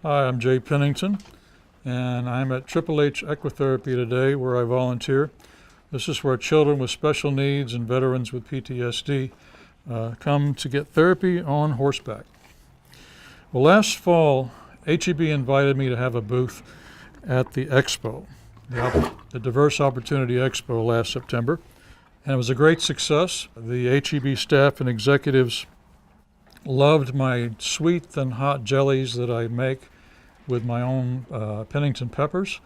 Hi, I'm Jay Pennington, and I'm at Triple H Equitherapy today where I volunteer. This is where children with special needs and veterans with PTSD come to get therapy on horseback. Well, last fall, HEB invited me to have a booth at the Expo, the Diverse Opportunity Expo last September, and it was a great success. The HEB staff and executives loved my sweet and hot jellies that I make with my own Pennington peppers,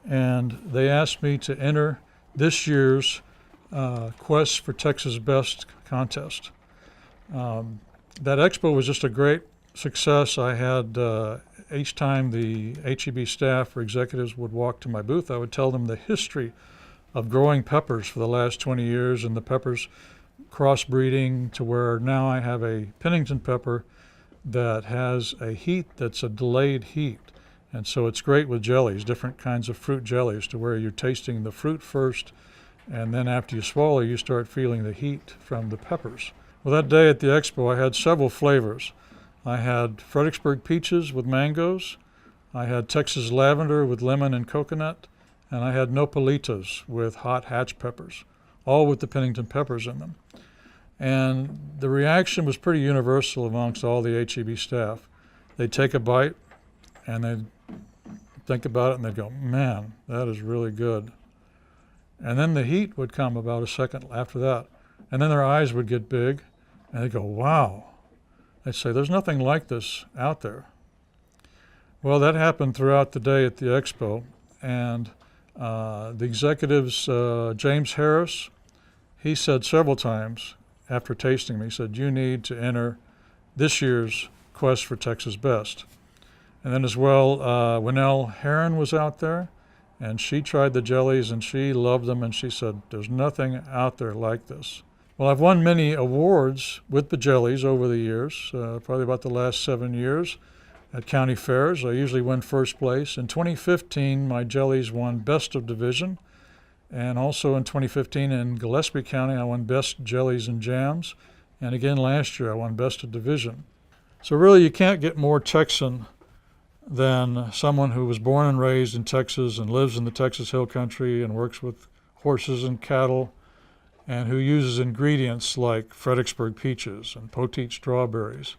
and they asked me to enter this year's Quest for Texas Best contest. That expo was just a great success. I had each time the HEB staff or executives would walk to my booth, I would tell them the history of growing peppers for the last 20 years and the peppers crossbreeding to where now I have a Pennington pepper that has a heat that's a delayed heat. And so it's great with jellies, different kinds of fruit jellies, to where you're tasting the fruit first, and then after you swallow, you start feeling the heat from the peppers. Well, that day at the expo, I had several flavors. I had Fredericksburg peaches with mangoes, I had Texas lavender with lemon and coconut, and I had nopalitos with hot hatch peppers, all with the Pennington peppers in them. And the reaction was pretty universal amongst all the HEB staff. They'd take a bite and they'd think about it and they'd go, man, that is really good. And then the heat would come about a second after that. And then their eyes would get big and they'd go, wow. They'd say, there's nothing like this out there. Well, that happened throughout the day at the expo. And the executives, James Harris, he said several times after tasting me, he said, you need to enter this year's Quest for Texas Best. And then as well, Winnell Heron was out there, and she tried the jellies, and she loved them, and she said, there's nothing out there like this. Well, I've won many awards with the jellies over the years, probably about the last 7 years at county fairs. I usually win first place. In 2015, my jellies won Best of Division. And also in 2015 in Gillespie County, I won Best Jellies and Jams. And again last year, I won Best of Division. So really, you can't get more Texan than someone who was born and raised in Texas and lives in the Texas Hill Country and works with horses and cattle and who uses ingredients like Fredericksburg peaches and poteet strawberries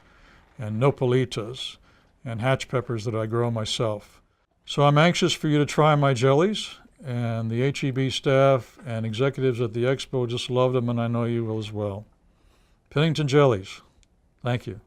and nopalitos and hatch peppers that I grow myself. So I'm anxious for you to try my jellies. And the HEB staff and executives at the expo just loved them, and I know you will as well. Pennington Jellies. Thank you.